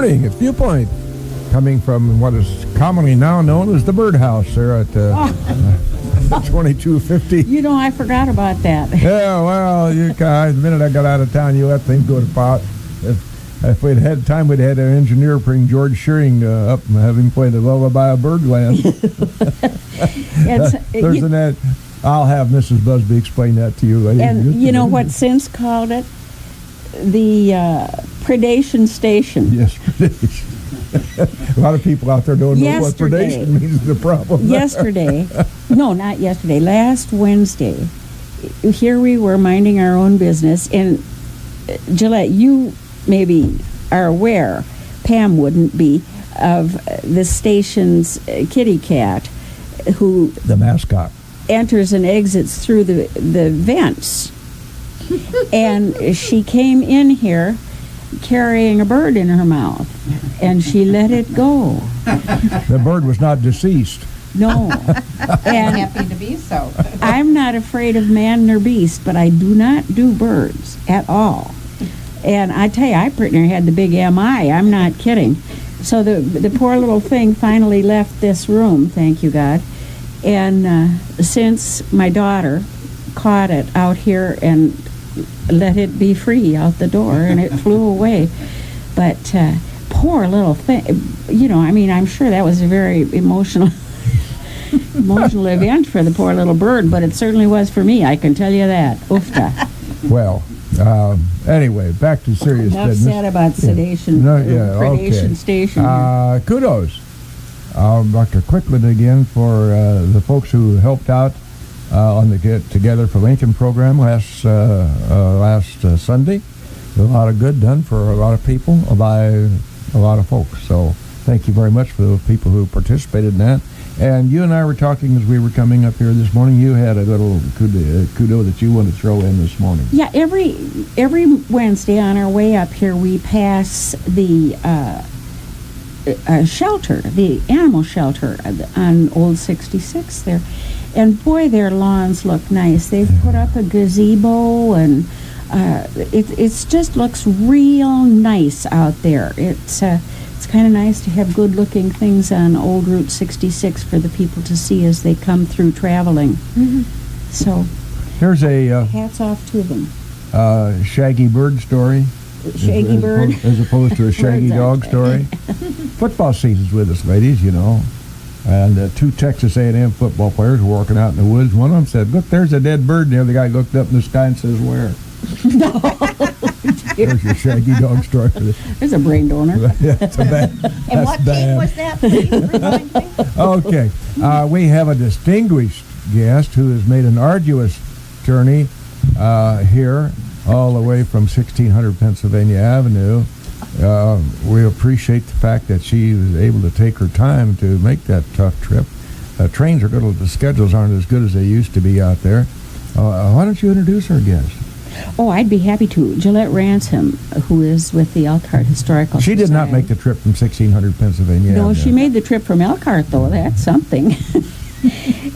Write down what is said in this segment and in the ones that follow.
morning at Viewpoint, coming from what is commonly now known as the Birdhouse there at 2250. You know, I forgot about that. Yeah, well, the minute I got out of town, you let things go to pot. If we'd had time, we'd had an engineer bring George Shearing up and have him play the Lullaby of Birdland. I'll have Mrs. Busby explain that to you. And you know what Since called it? The predation station. Yes, predation. A lot of people out there don't know what predation means. The problem. Not yesterday, last Wednesday, here we were minding our own business, and Gillette, you maybe are aware, Pam wouldn't be, of the station's kitty cat, who... The mascot. Enters and exits through the vents. And she came in here carrying a bird in her mouth, and she let it go. The bird was not deceased. No. And happy to be so. I'm not afraid of man nor beast, but I do not do birds at all. And I tell you, I pretty near had the big MI. I'm not kidding. So the poor little thing finally left this room, thank you, God. And since my daughter caught it out here and let it be free out the door, and it flew away. But poor little thing, you know, I mean, I'm sure that was a very emotional event for the poor little bird, but it certainly was for me, I can tell you that. Oofta. Well, anyway, back to serious business. Enough said about sedation. Predation station. Kudos. Dr. Quickland again for the folks who helped out on the Get Together for Lincoln program last Sunday. A lot of good done for a lot of people by a lot of folks. So thank you very much for the people who participated in that. And you and I were talking as we were coming up here this morning. You had a little kudo that you want to throw in this morning. Yeah, every Wednesday on our way up here, we pass the shelter, the animal shelter on Old 66 there. And boy, their lawns look nice. They've put up a gazebo, and it just looks real nice out there. It's kind of nice to have good-looking things on Old Route 66 for the people to see as they come through traveling. Mm-hmm. So here's a hats off to them. Shaggy bird story. Shaggy bird? As opposed to a shaggy dog story. Football season's with us, ladies, you know. And two Texas A&M football players were walking out in the woods. One of them said, "Look, there's a dead bird." And the other guy looked up in the sky and says, "Where?" No. There's your shaggy dog story. There's a brain donor. That's bad. And what team was that? Please remind me. Okay. We have a distinguished guest who has made an arduous journey here all the way from 1600 Pennsylvania Avenue. We appreciate the fact that she was able to take her time to make that tough trip. Trains are good, the schedules aren't as good as they used to be out there. Why don't you introduce our guest? Oh, I'd be happy to. Gillette Ransom, who is with the Elkhart Historical Society. She did not make the trip from 1600 Pennsylvania Avenue. No, she made the trip from Elkhart, though. That's something.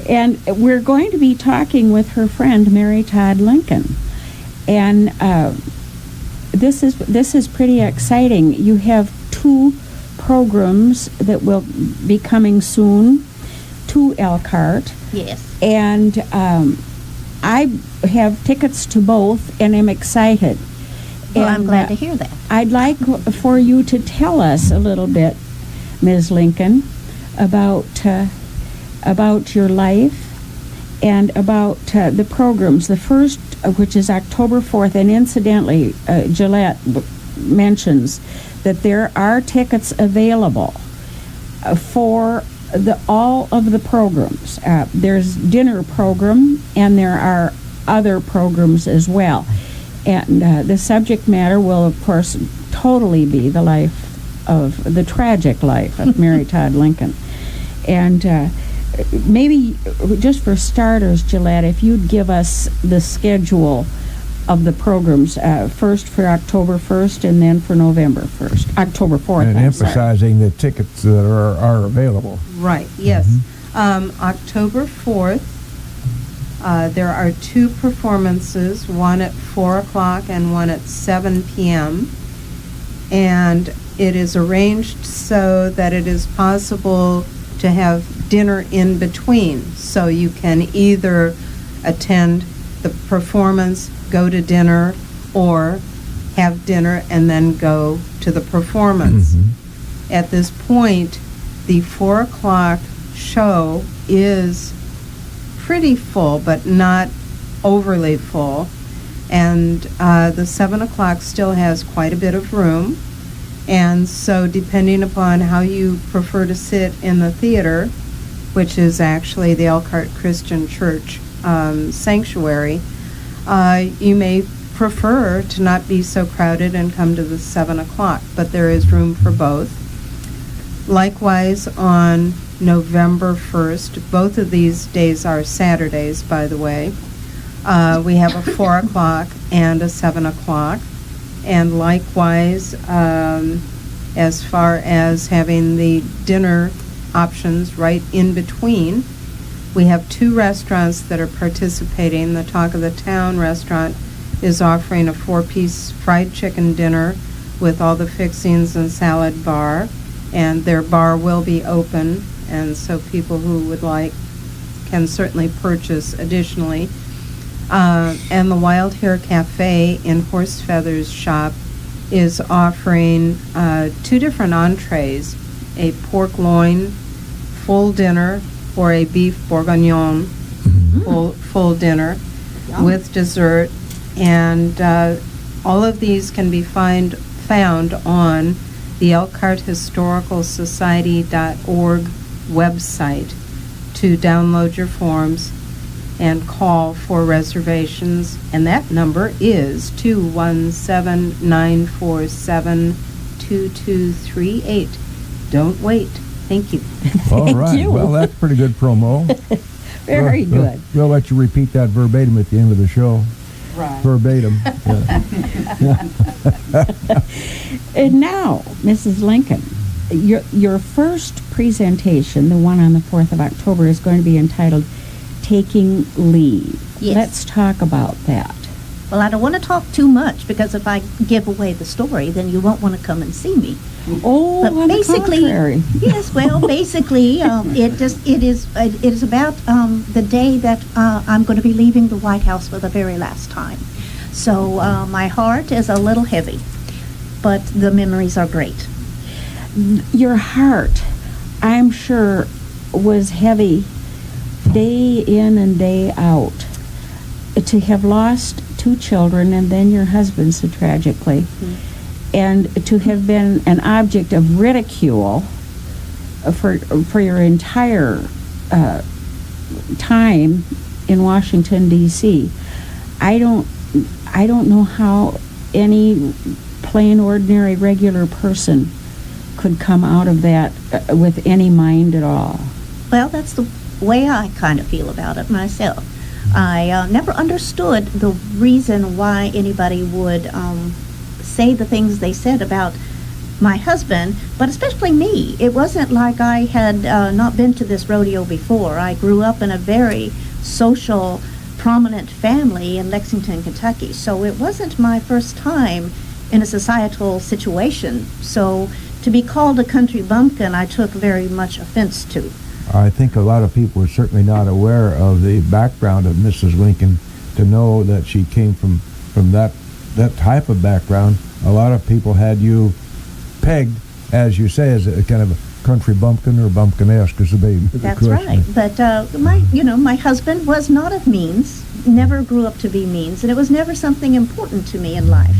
And we're going to be talking with her friend, Mary Todd Lincoln. And this is pretty exciting. You have two programs that will be coming soon to Elkhart. Yes. And I have tickets to both, and I'm excited. Well, and I'm glad to hear that. I'd like for you to tell us a little bit, Ms. Lincoln, about your life and about the programs. The first, which is October 4th, and incidentally, Gillette mentions that there are tickets available for all of the programs. There's dinner program, and there are other programs as well. And the subject matter will, of course, totally be the tragic life of Mary Todd Lincoln. And maybe, just for starters, Gillette, if you'd give us the schedule of the programs, first for October 1st and then for November 1st, October 4th. And emphasizing the tickets that are available. Right, yes. Mm-hmm. October 4th, there are two performances, one at 4 o'clock and one at 7 p.m. And it is arranged so that it is possible to have dinner in between. So you can either attend the performance, go to dinner, or have dinner and then go to the performance. At this point, the 4 o'clock show is pretty full, but not overly full. And the 7 o'clock still has quite a bit of room. And so depending upon how you prefer to sit in the theater, which is actually the Elkhart Christian Church sanctuary, you may prefer to not be so crowded and come to the 7 o'clock, but there is room for both. Likewise, on November 1st, both of these days are Saturdays, by the way, we have a 4 o'clock and a 7 o'clock. And likewise, as far as having the dinner options right in between, we have 2 restaurants that are participating. The Talk of the Town restaurant is offering a 4-piece fried chicken dinner with all the fixings and salad bar, and their bar will be open, and so people who would like can certainly purchase additionally. And the Wild Hare Cafe in Horse Feathers shop is offering 2 different entrees, a pork loin full dinner or a beef bourguignon full dinner with dessert. And all of these can be found on the Elkhart Historical Society.org website to download your forms and call for reservations, and that number is 217-947-2238. Don't wait. Thank you. All right. you. Well, that's pretty good promo. Very good. We'll let you repeat that verbatim at the end of the show. Right. Verbatim. And now, Mrs. Lincoln, your first presentation, the one on the 4th of October, is going to be entitled Taking Leave. Yes. Let's talk about that. Well, I don't want to talk too much, because if I give away the story, then you won't want to come and see me. Oh, But on basically, the contrary. yes. Well, basically, it is about the day that I'm going to be leaving the White House for the very last time. So my heart is a little heavy, but the memories are great. Your heart, I'm sure, was heavy day in and day out. To have lost 2 children and then your husband so tragically, and to have been an object of ridicule for your entire time in Washington, D.C. I don't know how any plain, ordinary, regular person could come out of that with any mind at all. Well, that's the way I kind of feel about it myself. I never understood the reason why anybody would say the things they said about my husband, but especially me. It wasn't like I had not been to this rodeo before. I grew up in a very social, prominent family in Lexington, Kentucky, so it wasn't my first time in a societal situation. So to be called a country bumpkin, I took very much offense to. I think a lot of people are certainly not aware of the background of Mrs. Lincoln. To know that she came from that type of background, a lot of people had you pegged, as you say, as a kind of a country bumpkin or bumpkin-esque as a baby. That's right. But my husband was not of means, never grew up to be means, and it was never something important to me in life.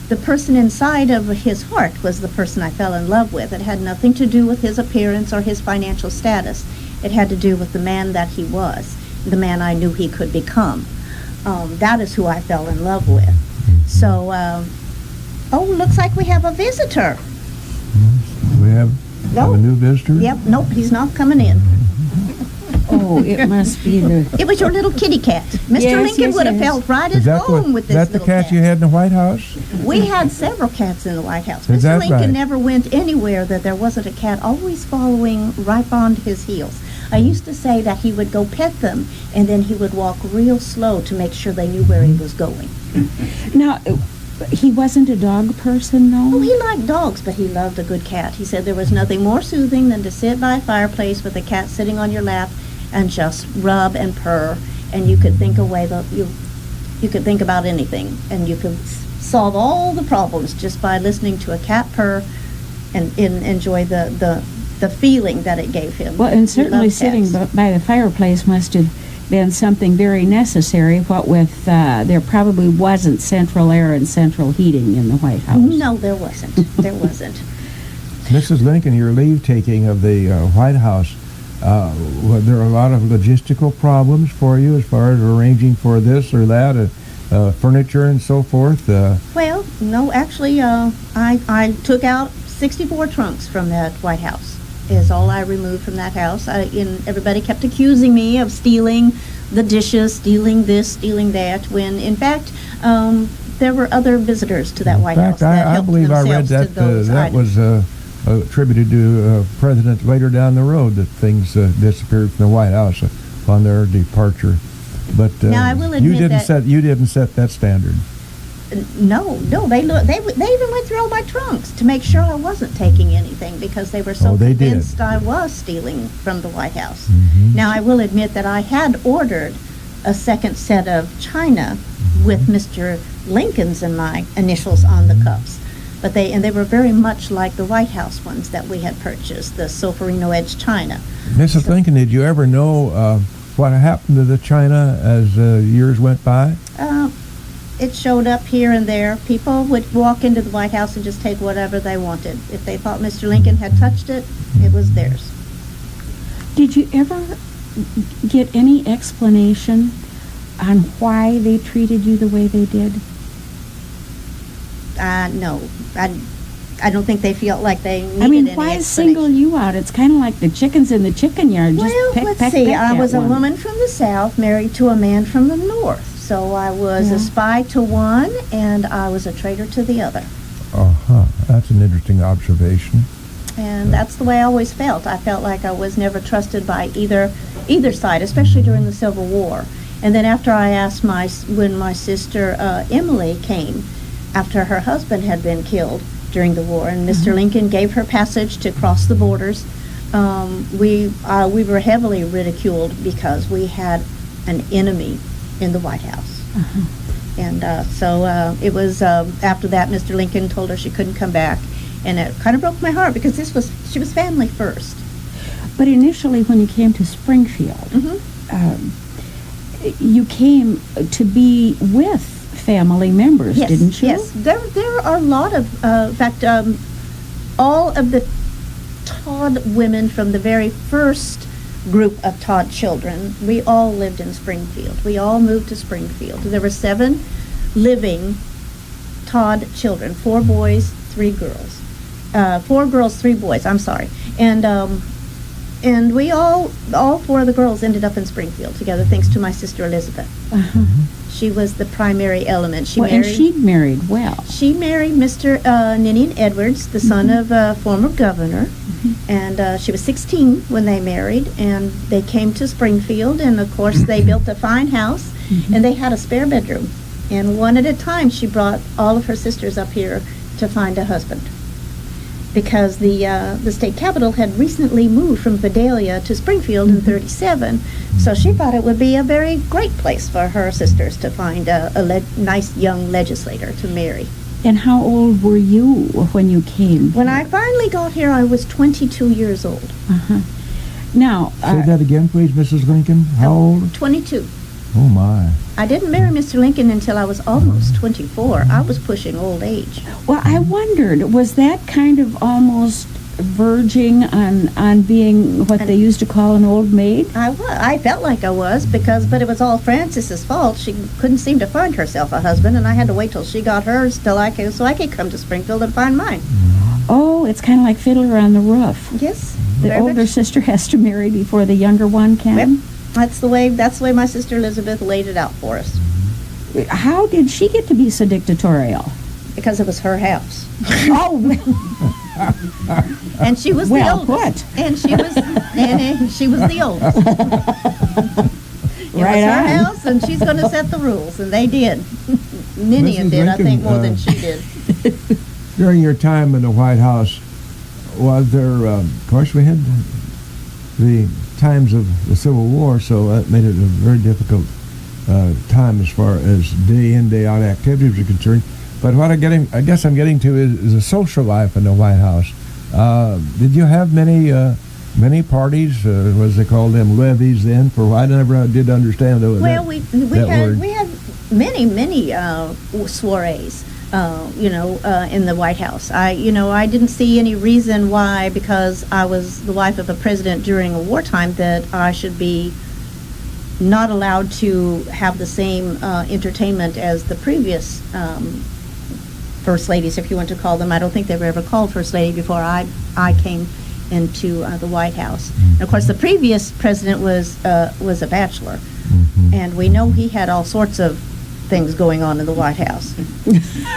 The person inside of his heart was the person I fell in love with. It had nothing to do with his appearance or his financial status. It had to do with the man that he was, the man I knew he could become. That is who I fell in love with. So, looks like we have a visitor. We have a new visitor? Yep, nope, he's not coming in. Oh, it must be the... It was your little kitty cat. Mr. Yes, Lincoln yes, would have yes. felt right Is at that home with this that the little cat you had in the White House? We had several cats in the White House. Is Mr. that Lincoln right? never went anywhere that there wasn't a cat always following right on his heels. I used to say that he would go pet them, and then he would walk real slow to make sure they knew where he was going. Now, He wasn't a dog person, though? Oh, he liked dogs, but he loved a good cat. He said there was nothing more soothing than to sit by a fireplace with a cat sitting on your lap and just rub and purr, and you could think away you could think about anything, and you could solve all the problems just by listening to a cat purr and enjoy the feeling that it gave him. Well, and He certainly loved sitting cats. by the fireplace must have been something very necessary, what with there probably wasn't central air and central heating in the White House. No, there wasn't. There wasn't. Mrs. Lincoln, your leave taking of the White House, were there a lot of logistical problems for you as far as arranging for this or that, furniture and so forth? Well, no, actually, I took out 64 trunks from that White House. Is all I removed from that house. And everybody kept accusing me of stealing the dishes, stealing this, stealing that, when in fact there were other visitors to that White House that I helped believe I read themselves that to those that items. was attributed to President later down the road that things disappeared from the White House upon their departure. But Now, I will you admit didn't set that standard. No, they even went through all my trunks to make sure I wasn't taking anything because they were so Oh, they did. convinced I was stealing from the White House. Mhm. Now, I will admit that I had ordered a second set of china with Mr. Lincoln's and my initials on the cups. But they were very much like the White House ones that we had purchased, the Solferino Edge china. Mrs. Lincoln, did you ever know what happened to the china as years went by? It showed up here and there. People would walk into the White House and just take whatever they wanted. If they thought Mr. Lincoln had touched it, it was theirs. Did you ever get any explanation on why they treated you the way they did? No. I don't think they felt like they needed I mean, any why explanation. single you out? It's kind of like the chickens in the chicken yard. Just Well, pick, let's pick, see. pick I that was a one. woman from the South married to a man from the North. So I was Yeah. a spy to one, and I was a traitor to the other. That's an interesting observation. And that's the way I always felt. I felt like I was never trusted by either side, especially during the Civil War. And then after I asked when my sister Emily came, after her husband had been killed during the war, and Mr. Lincoln gave her passage to cross the borders, we were heavily ridiculed because we had an enemy in the White House. And so it was after that Mr. Lincoln told her she couldn't come back, and it kind of broke my heart because she was family first. But initially, when you came to Springfield, you came to be with family members, Yes, didn't you? yes. There are a lot of, in fact, all of the Todd women from the very first group of Todd children, we all lived in Springfield. We all moved to Springfield. There were 7 living Todd children, 4 boys, 3 girls. 4 girls, 3 boys, I'm sorry. And we all 4 of the girls ended up in Springfield together, thanks to my sister Elizabeth. She was the primary element. And she married well. She married Mr. Ninian Edwards, the son of a former governor, and she was 16 when they married, and they came to Springfield, and of course they built a fine house, and they had a spare bedroom. And one at a time, she brought all of her sisters up here to find a husband, because the state capitol had recently moved from Vidalia to Springfield in '37, so she thought it would be a very great place for her sisters to find a nice young legislator to marry. And how old were you when you came? When I finally got here, I was 22 years old. Now, Say that again, please, Mrs. Lincoln. How old? 22. Oh, my. I didn't marry Mr. Lincoln until I was almost 24. I was pushing old age. well, I wondered, was that kind of almost verging on being what they used to call an old maid? I felt like I was, but it was all Frances's fault. She couldn't seem to find herself a husband, and I had to wait till she got hers so I could come to Springfield and find mine. Oh, it's kind of like Fiddler on the Roof. Yes. The very older much. sister has to marry before the younger one can. Yep. That's the way my sister Elizabeth laid it out for us, How did she get to be so dictatorial? because it was her house. Oh, And she was Well the oldest. put. And she was the oldest. It Right was her on. house, and she's going to set the rules, and they did. Ninian Mrs. did, I think, Lincoln, more than she did. During your time in the White House, was there, of course, we had the times of the Civil War, so that made it a very difficult time as far as day in, day out activities are concerned. But what I guess I'm getting to is the social life in the White House. Did you have many parties? Was they called them levees then? For I never did understand those. Well, we had many soirees. In the White House. I didn't see any reason why, because I was the wife of a president during a wartime, that I should be not allowed to have the same entertainment as the previous first ladies, if you want to call them. I don't think they were ever called first lady before I came into the White House. And of course, the previous president was a bachelor, and we know he had all sorts of things going on in the White House.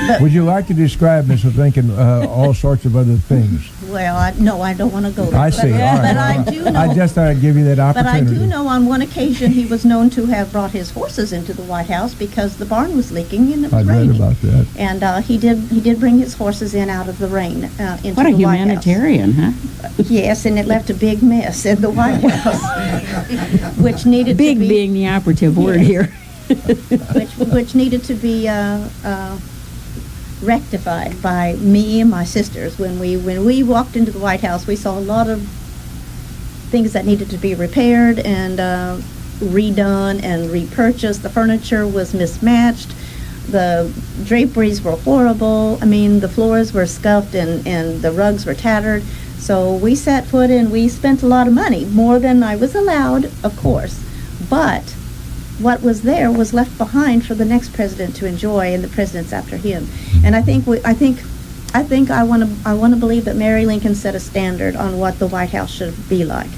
But, would you like to describe, Mrs. Lincoln, all sorts of other things? Well, I don't want to go there. I see. But I do know. I just thought I'd give you that But I opportunity. do know on one occasion he was known to have brought his horses into the White House because the barn was leaking and it was I'd read raining. about that. And he did bring his horses in out of the rain into What a the White House. humanitarian, huh? Yes, and it left a big mess in the White House, which needed Big to be being the operative word here. which needed to be rectified by me and my sisters. When we walked into the White House, we saw a lot of things that needed to be repaired and redone and repurchased. The furniture was mismatched. The draperies were horrible. I mean, the floors were scuffed and the rugs were tattered. So we sat foot and we spent a lot of money, more than I was allowed, of course. But what was there was left behind for the next president to enjoy, and the presidents after him. And I think I want to believe that Mary Lincoln set a standard on what the White House should be like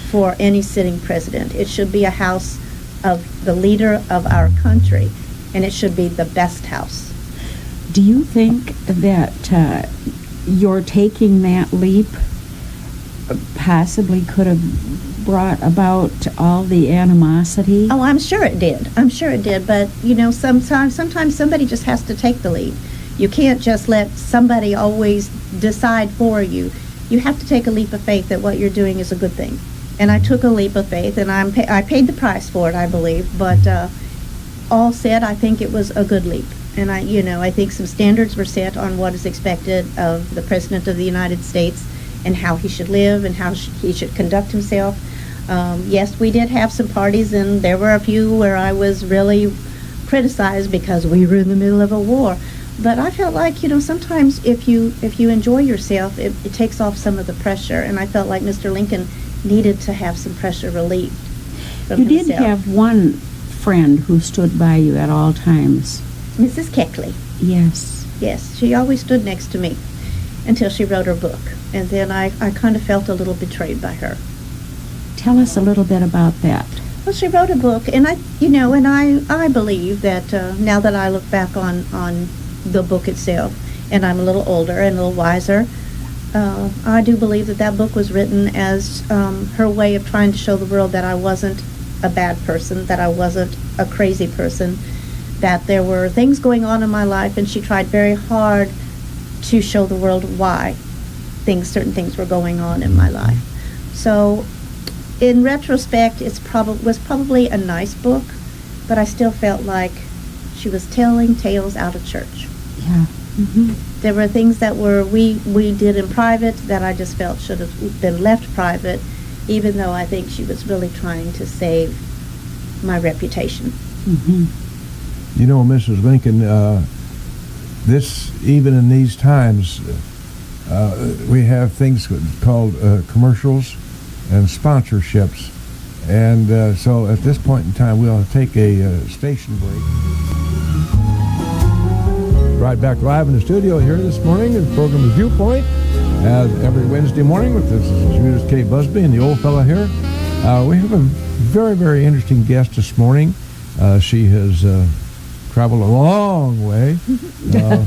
for any sitting president. It should be a house of the leader of our country, and it should be the best house. Do you think that your taking that leap possibly could have brought about all the animosity? Oh, I'm sure it did. But sometimes somebody just has to take the lead. You can't just let somebody always decide for you. You have to take a leap of faith that what you're doing is a good thing. And I took a leap of faith, and I paid the price for it, I believe. But all said, I think it was a good leap. And I think some standards were set on what is expected of the President of the United States and how he should live and how he should conduct himself. Yes, we did have some parties, and there were a few where I was really criticized because we were in the middle of a war. But I felt like, sometimes if you enjoy yourself, it takes off some of the pressure. And I felt like Mr. Lincoln needed to have some pressure relieved from You himself. did have one friend who stood by you at all times. Mrs. Keckley. Yes. Yes, she always stood next to me until she wrote her book. And then I kind of felt a little betrayed by her. Tell us a little bit about that. Well, she wrote a book, and I believe that now that I look back on the book itself, and I'm a little older and a little wiser, I do believe that book was written as her way of trying to show the world that I wasn't a bad person, that I wasn't a crazy person, that there were things going on in my life, and she tried very hard to show the world why certain things were going on in my life. So in retrospect, was probably a nice book, but I still felt like she was telling tales out of church. Yeah. Mm-hmm. There were things that we did in private that I just felt should have been left private, even though I think she was really trying to save my reputation. Mm-hmm. Mrs. Lincoln, even in these times, we have things called commercials and sponsorships. And so at this point in time, we'll take a station break. Right back live in the studio here this morning. The program is Viewpoint. Every Wednesday morning, this is Judy K. Busby and the old fella here. We have a very, very interesting guest this morning. She has traveled a long way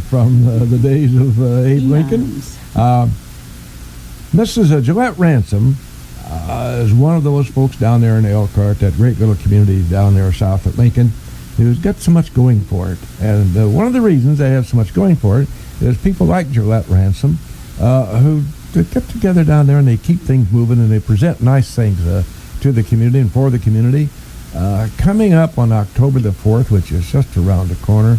from the days of Abe Lincoln. Mrs. Gillette Ransom is one of those folks down there in Elkhart, that great little community down there south of Lincoln. who's got so much going for it. And one of the reasons they have so much going for it is people like Gillette Ransom, who get together down there and they keep things moving and they present nice things to the community and for the community. Coming up on October the 4th, which is just around the corner,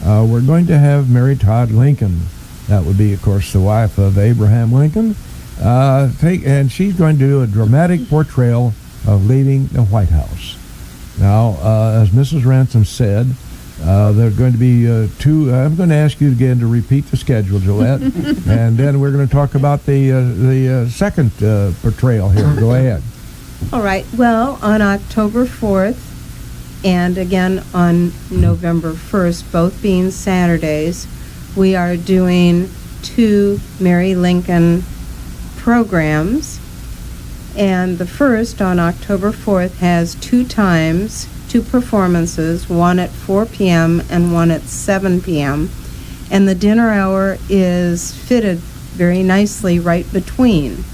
we're going to have Mary Todd Lincoln. That would be, of course, the wife of Abraham Lincoln. And she's going to do a dramatic portrayal of leaving the White House. Now, as Mrs. Ransom said, there are going to be two. I'm going to ask you again to repeat the schedule, Gillette, and then we're going to talk about the second portrayal here. Go ahead. All right. Well, on October 4th and again on November 1st, both being Saturdays, we are doing 2 Mary Lincoln programs. And the first, on October 4th, has 2 times, 2 performances, one at 4 p.m. and one at 7 p.m. And the dinner hour is fitted very nicely right between.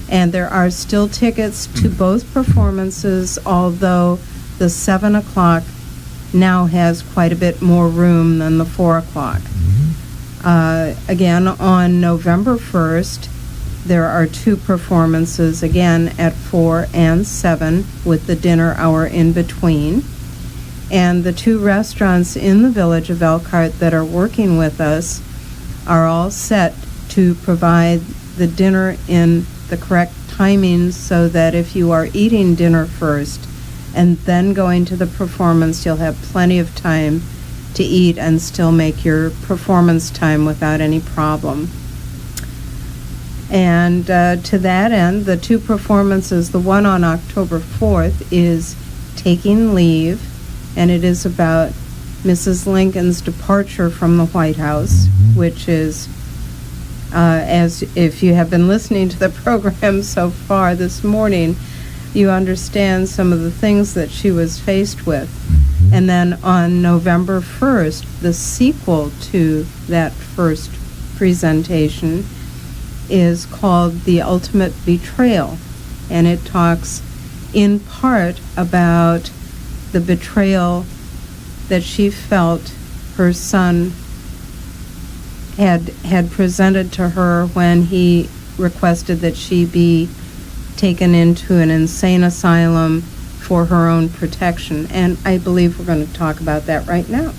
And there are still tickets to both performances, although the 7 o'clock now has quite a bit more room than the 4 o'clock. Again, on November 1st, there are 2 performances, again at 4 and 7, with the dinner hour in between. And the 2 restaurants in the village of Elkhart that are working with us are all set to provide the dinner in the correct timing, so that if you are eating dinner first and then going to the performance, you'll have plenty of time to eat and still make your performance time without any problem. And to that end, the 2 performances, the one on October 4th is Taking Leave, and it is about Mrs. Lincoln's departure from the White House, which is, as if you have been listening to the program so far this morning, you understand some of the things that she was faced with. And then on November 1st, the sequel to that first presentation is called The Ultimate Betrayal, and it talks in part about the betrayal that she felt her son had presented to her when he requested that she be taken into an insane asylum for her own protection. And I believe we're going to talk about that right now.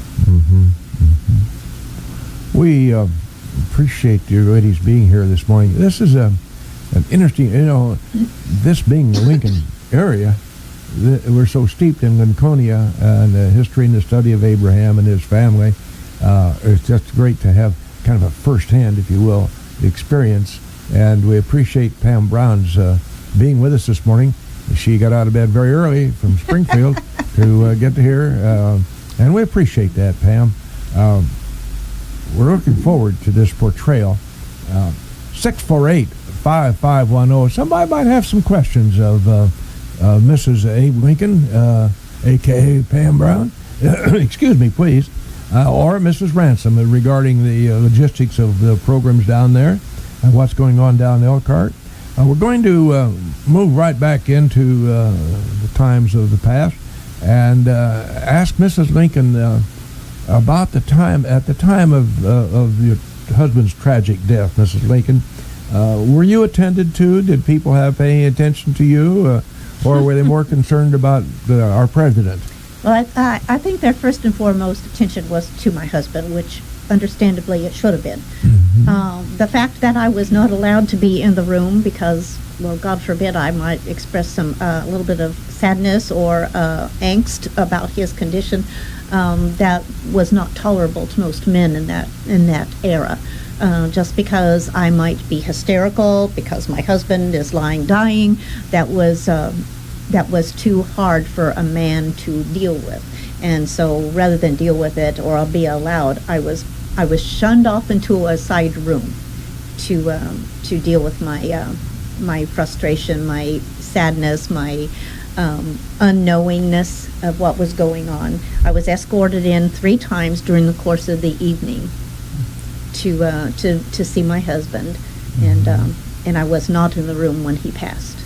We appreciate you ladies being here this morning. This is an interesting, this being the Lincoln area, we're so steeped in Lincolnia and the history and the study of Abraham and his family. It's just great to have kind of a first-hand, if you will, experience. And we appreciate Pam Brown's being with us this morning. She got out of bed very early from Springfield to get to here, and we appreciate that, Pam. We're looking forward to this portrayal. 648-5510. Somebody might have some questions of Mrs. Abe Lincoln, a.k.a. Pam Brown. Excuse me, please. Or Mrs. Ransom regarding the logistics of the programs down there and what's going on down in Elkhart. We're going to move right back into the times of the past and ask Mrs. Lincoln about the time of your husband's tragic death, Mrs. Lincoln. Were you attended to? Did people have any attention to you, or were they more concerned about our president? Well, I think their first and foremost attention was to my husband, which understandably it should have been. The fact that I was not allowed to be in the room because, well, God forbid, I might express some a little bit of sadness or angst about his condition, that was not tolerable to most men in that era. Just because I might be hysterical because my husband is lying dying, that was too hard for a man to deal with. And so rather than deal with it or be allowed, I was shunned off into a side room to deal with my frustration, my sadness, my unknowingness of what was going on. I was escorted in 3 times during the course of the evening to see my husband, and I was not in the room when he passed.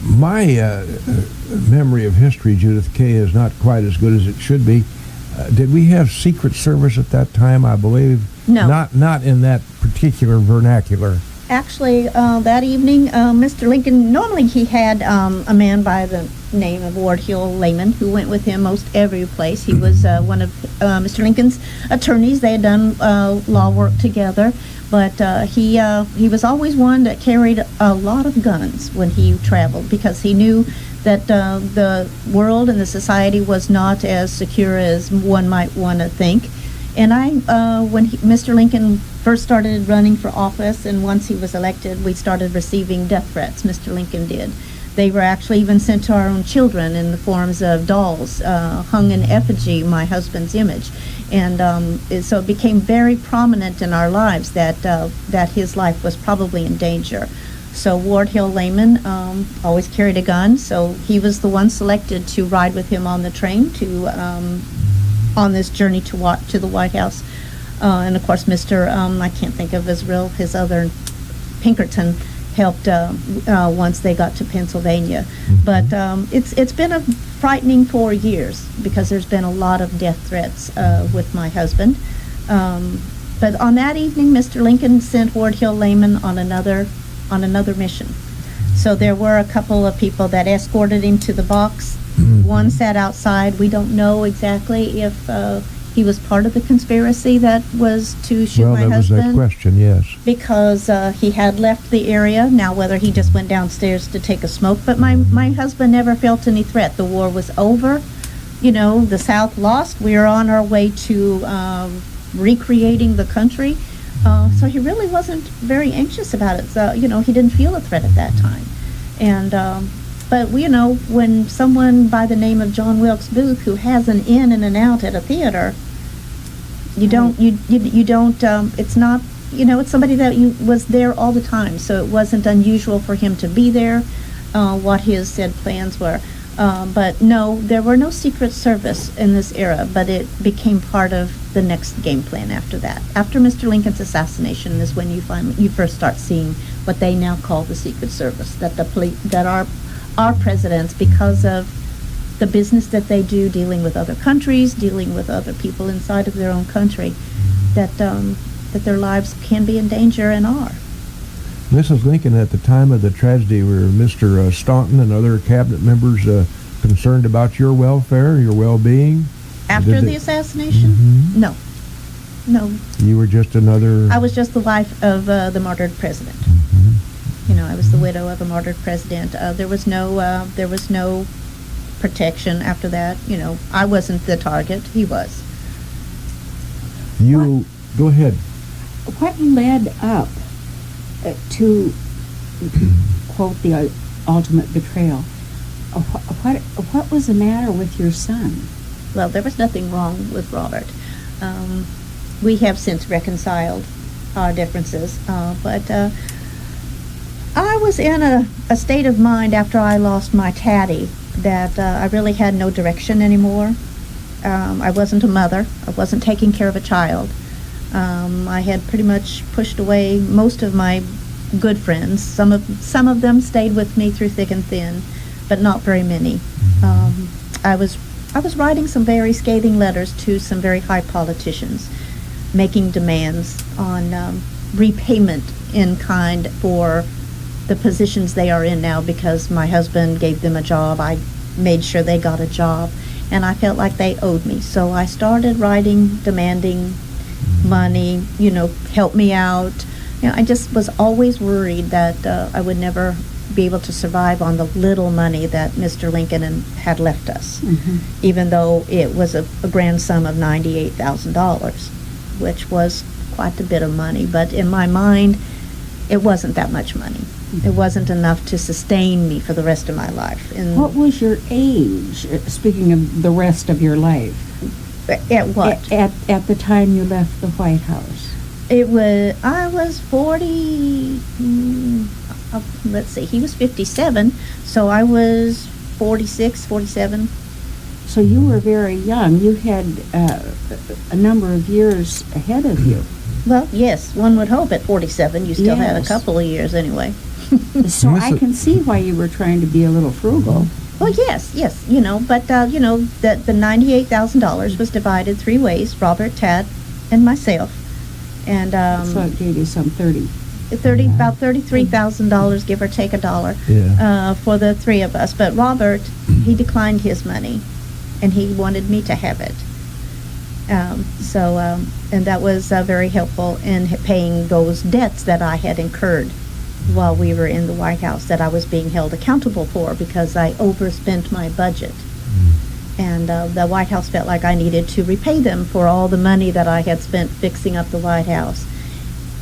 My memory of history, Judith K., is not quite as good as it should be. Did we have Secret Service at that time? I believe No. Not in that particular vernacular. Actually, that evening, Mr. Lincoln, normally he had a man by the name of Ward Hill Layman who went with him most every place. He was one of Mr. Lincoln's attorneys. They had done law work together, but he was always one that carried a lot of guns when he traveled, because he knew that the world and the society was not as secure as one might want to think. And when Mr. Lincoln first started running for office, and once he was elected, we started receiving death threats. Mr. Lincoln did. They were actually even sent to our own children in the forms of dolls, hung in effigy, my husband's image. And so it became very prominent in our lives that his life was probably in danger. So Ward Hill Layman always carried a gun, so he was the one selected to ride with him on the train on this journey to the White House. And of course, Mr. I can't think of his other, Pinkerton, helped once they got to Pennsylvania. But it's been a frightening 4 years, because there's been a lot of death threats with my husband. But on that evening, Mr. Lincoln sent Ward Hill Layman on another mission. So there were a couple of people that escorted him to the box. One sat outside. We don't know exactly if he was part of the conspiracy that was to shoot my husband. Well, that was that question, yes. Because he had left the area. Now, whether he just went downstairs to take a smoke, but my husband never felt any threat. The war was over. You know, the South lost. We were on our way to recreating the country. So he really wasn't very anxious about it. So, he didn't feel a threat at that time. And but when someone by the name of John Wilkes Booth, who has an in and an out at a theater, you don't. It's not. It's somebody that was there all the time. So it wasn't unusual for him to be there. What his said plans were. But no, there were no Secret Service in this era, but it became part of the next game plan after that. After Mr. Lincoln's assassination is when you first start seeing what they now call the Secret Service, that our presidents, because of the business that they do dealing with other countries, dealing with other people inside of their own country, that their lives can be in danger and are. Mrs. Lincoln, at the time of the tragedy, were Mr. Staunton and other cabinet members concerned about your welfare, your well-being? After the assassination? Mm-hmm. No. You were just another... I was just the wife of the martyred president. Mm-hmm. I was the widow of a martyred president. There was no protection after that. I wasn't the target. He was. Go ahead. What led up to quote the ultimate betrayal? What was the matter with your son? Well, there was nothing wrong with Robert. We have since reconciled our differences, but I was in a state of mind after I lost my Taddy that I really had no direction anymore. I wasn't a mother. I wasn't taking care of a child. I had pretty much pushed away most of my good friends. Some of them stayed with me through thick and thin, but not very many. I was writing some very scathing letters to some very high politicians, making demands on repayment in kind for the positions they are in now, because my husband gave them a job. I made sure they got a job, and I felt like they owed me. So I started writing, demanding money, help me out. I just was always worried that I would never be able to survive on the little money that Mr. Lincoln had left us, even though it was a grand sum of $98,000, which was quite a bit of money. But in my mind, it wasn't that much money. It wasn't enough to sustain me for the rest of my life. What was your age, speaking of the rest of your life? At what? At the time you left the White House. I was 40, let's see, he was 57, so I was 46, 47. So you were very young. You had a number of years ahead of you. Well, yes, one would hope at 47 you still had a couple of years anyway. So I Mrs. can see why you were trying to be a little frugal. Well, yes, but the $98,000 was divided 3 ways: Robert, Tad, and myself, and So it gave you some 30. about $33,000, give or take $1, Yeah. for the 3 of us. But Robert, he declined his money, and he wanted me to have it. And that was very helpful in paying those debts that I had incurred while we were in the White House, that I was being held accountable for because I overspent my budget. And the White House felt like I needed to repay them for all the money that I had spent fixing up the White House.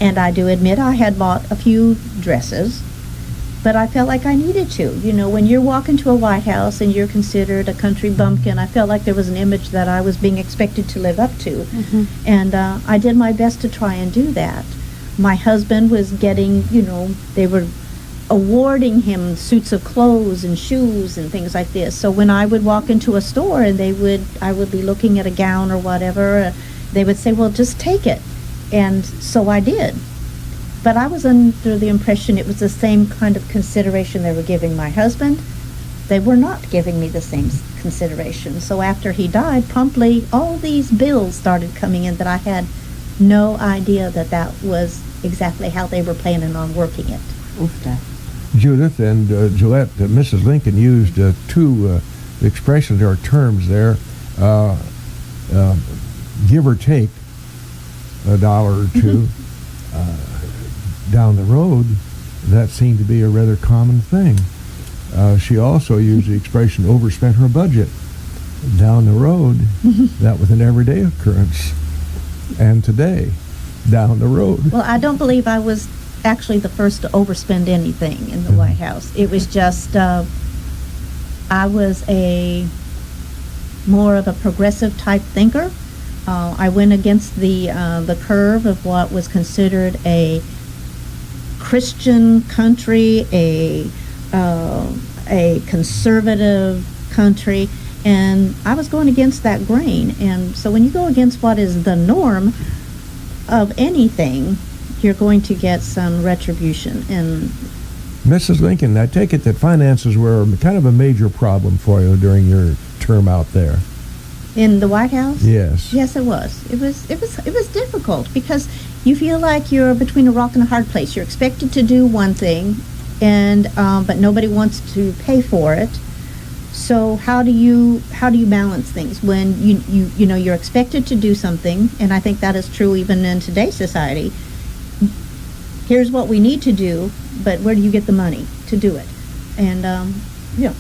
And I do admit I had bought a few dresses, but I felt like I needed to. When you're walking to a White House and you're considered a country bumpkin, I felt like there was an image that I was being expected to live up to. And I did my best to try and do that. My husband was getting, they were awarding him suits of clothes and shoes and things like this. So when I would walk into a store and I would be looking at a gown or whatever, they would say, well, just take it. And so I did. But I was under the impression it was the same kind of consideration they were giving my husband. They were not giving me the same consideration. So after he died, promptly all these bills started coming in that I had no idea that was exactly how they were planning on working it. Oofta. Judith and Gillette, Mrs. Lincoln used 2 expressions or terms there, give or take $1 or 2. Down the road, that seemed to be a rather common thing. She also used the expression overspent her budget. Down the road, that was an everyday occurrence. And today, down the road. Well, I don't believe I was actually the first to overspend anything in the White House. It was just, I was more of a progressive type thinker. I went against the curve of what was considered a Christian country, a conservative country, and I was going against that grain. And so when you go against what is the norm of anything, you're going to get some retribution. And Mrs. Lincoln, I take it that finances were kind of a major problem for you during your term out there. in the White House? Yes. Yes, it was. It was difficult because you feel like you're between a rock and a hard place. You're expected to do one thing, and but nobody wants to pay for it. So how do you balance things when you know you're expected to do something, and I think that is true even in today's society. Here's what we need to do, but where do you get the money to do it? And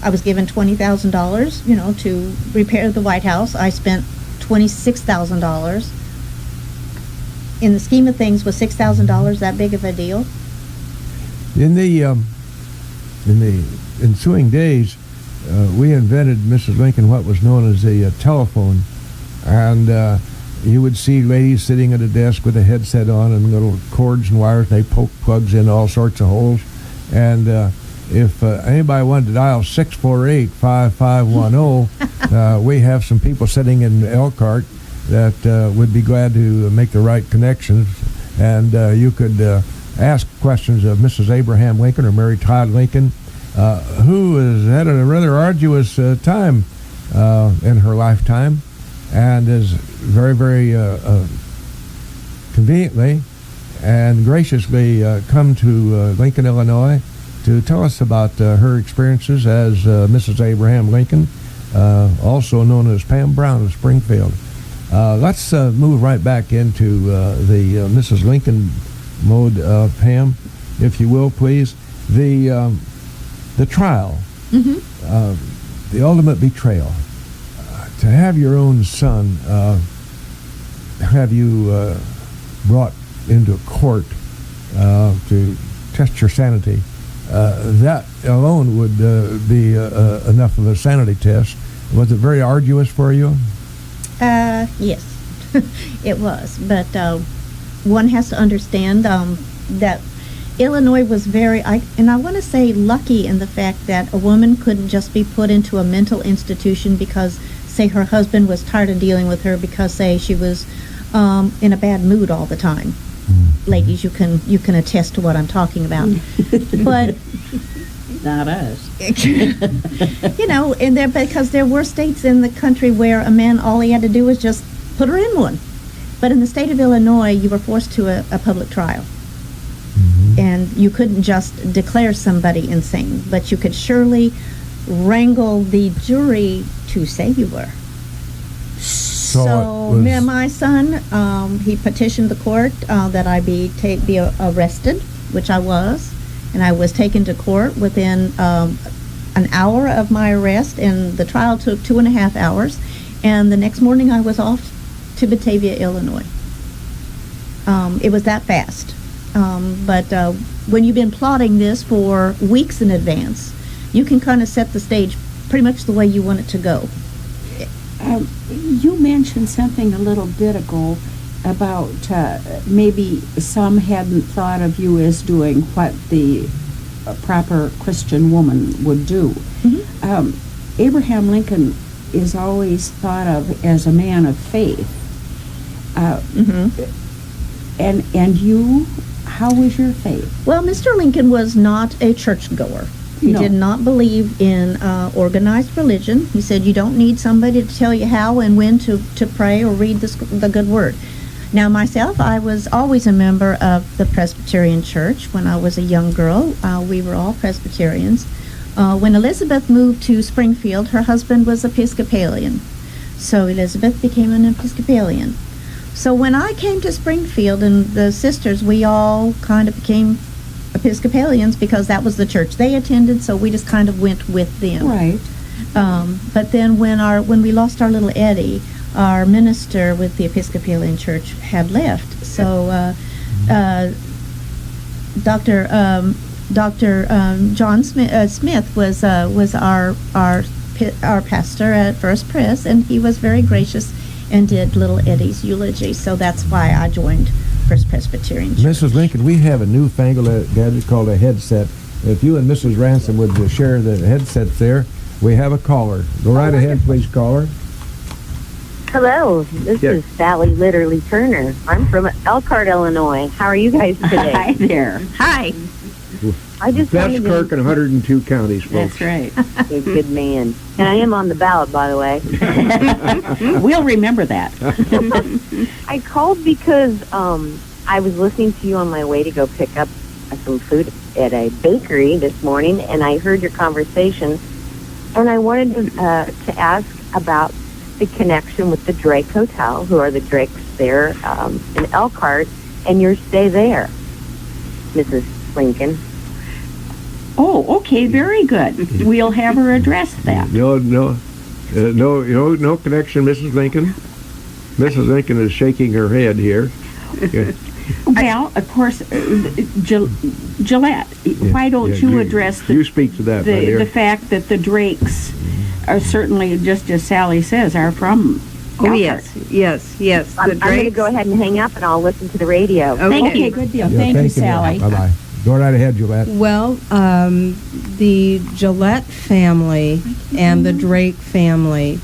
I was given $20,000, to repair the White House. I spent $26,000. In the scheme of things, was $6,000 that big of a deal? In the ensuing days, we invented, Mrs. Lincoln, what was known as a telephone, and you would see ladies sitting at a desk with a headset on and little cords and wires, and they poke plugs in all sorts of holes. And if anybody wanted to dial 648-5510, we have some people sitting in Elkhart that would be glad to make the right connections. And you could ask questions of Mrs. Abraham Lincoln or Mary Todd Lincoln, who has had a rather arduous time in her lifetime, and is very, very conveniently and graciously come to Lincoln, Illinois, to tell us about her experiences as Mrs. Abraham Lincoln, also known as Pam Brown of Springfield. Let's move right back into the Mrs. Lincoln mode, Pam, if you will, please. The trial, the ultimate betrayal. To have your own son have you brought into court to test your sanity, that alone would be enough of a sanity test. Was it very arduous for you? Yes, it was. But one has to understand that Illinois was very, and I want to say lucky in the fact that a woman couldn't just be put into a mental institution because, say, her husband was tired of dealing with her because, say, she was in a bad mood all the time. ladies, you can attest to what I'm talking about. But Not us. you know, because there were states in the country where a man, all he had to do was just put her in one. But in the state of Illinois, you were forced to a public trial. And you couldn't just declare somebody insane, but you could surely wrangle the jury to say you were. So my son, he petitioned the court that I be arrested, which I was, and I was taken to court within an hour of my arrest, and the trial took 2.5 hours, and the next morning I was off to Batavia, Illinois. It was that fast. But when you've been plotting this for weeks in advance, you can kind of set the stage pretty much the way you want it to go. You mentioned something a little bit ago about maybe some hadn't thought of you as doing what the proper Christian woman would do. Abraham Lincoln is always thought of as a man of faith. And you, how was your faith? Well, Mr. Lincoln was not a churchgoer. He did not believe in organized religion. He said you don't need somebody to tell you how and when to pray or read the good word. Now, myself, I was always a member of the Presbyterian Church. When I was a young girl, we were all Presbyterians. When Elizabeth moved to Springfield, her husband was Episcopalian. So Elizabeth became an Episcopalian. So when I came to Springfield and the sisters, we all kind of became Episcopalians because that was the church they attended, so we just kind of went with them. Right. But then when we lost our little Eddie, our minister with the Episcopalian Church had left. So Dr. John Smith was our pastor at First Pres, and he was very gracious and did little Eddie's eulogy. So that's why I joined First Presbyterian Church. Mrs. Lincoln, we have a newfangled gadget called a headset. If you and Mrs. Ransom would share the headsets there, we have a caller. Go right ahead, please, caller. Hello, this is Sally Literally Turner. I'm from Elkhart, Illinois. How are you guys today? Hi there. Hi. I just That's wanted Kirk in 102 counties, folks. That's right. to... Good man. And I am on the ballot, by the way. We'll remember that. I called because I was listening to you on my way to go pick up some food at a bakery this morning, and I heard your conversation, and I wanted to ask about the connection with the Drake Hotel, who are the Drakes there in Elkhart, and your stay there, Mrs. Lincoln. Oh, okay, very good. We'll have her address that. No connection, Mrs. Lincoln. Mrs. Lincoln is shaking her head here. Well, of course, Gillette, why don't you address you speak to that, my dear. The fact that the Drakes are certainly, just as Sally says, are from Oh, Elkhart. yes. I'm going to go ahead and hang up, and I'll listen to the radio. Okay, good deal. Thank you, Sally. Bye-bye. Go right ahead, Gillette. Well, the Gillette family and the Drake family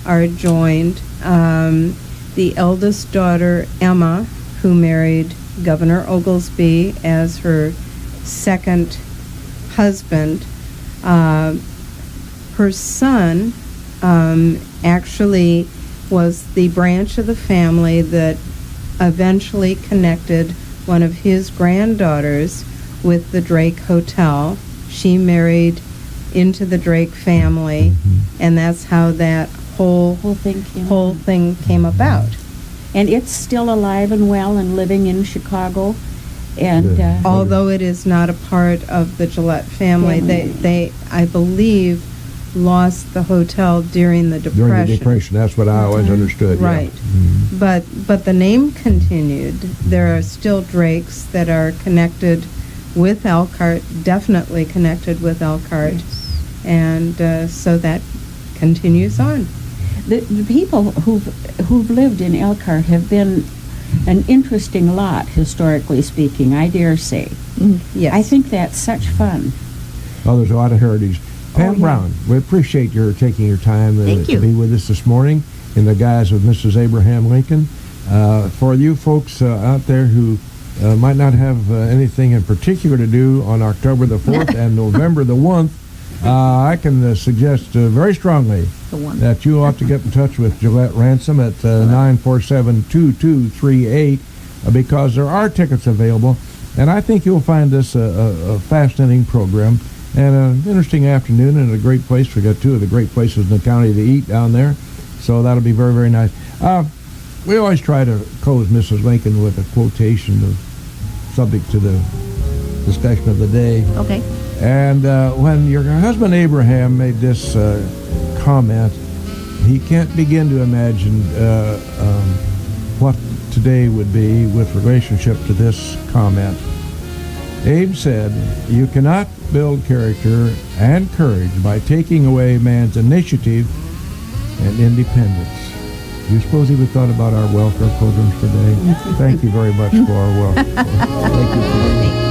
are joined. The eldest daughter, Emma, who married Governor Oglesby as her second husband, her son actually was the branch of the family that eventually connected one of his granddaughters with the Drake Hotel. She married into the Drake family, and that's how that whole thing came about. And it's still alive and well and living in Chicago. And although it is not a part of the Gillette family, they I believe, lost the hotel during the Depression. During the Depression, that's what I always understood. Right. Yeah. But the name continued. There are still Drakes that are connected with Elkhart, definitely connected with Elkhart, and so that continues on. The people who've lived in Elkhart have been an interesting lot, historically speaking, I dare say. Yes. I think that's such fun. Oh, there's a lot of heritage. Pam Brown, we appreciate your taking your time to be with us this morning in the guise of Mrs. Abraham Lincoln. For you folks out there who might not have anything in particular to do on October the 4th and November the 1st, I can suggest very strongly that you ought to get in touch with Gillette Ransom at 947-2238 because there are tickets available, and I think you'll find this a fascinating program and an interesting afternoon and a great place. We got two of the great places in the county to eat down there, so that'll be very, very nice. We always try to close Mrs. Lincoln with a quotation of subject to the discussion of the day. Okay. And when your husband Abraham made this comment, he can't begin to imagine what today would be with relationship to this comment. Abe said, "You cannot build character and courage by taking away man's initiative and independence." Do you suppose he would thought about our welfare programs today? Thank you very much for our welfare. Thank you.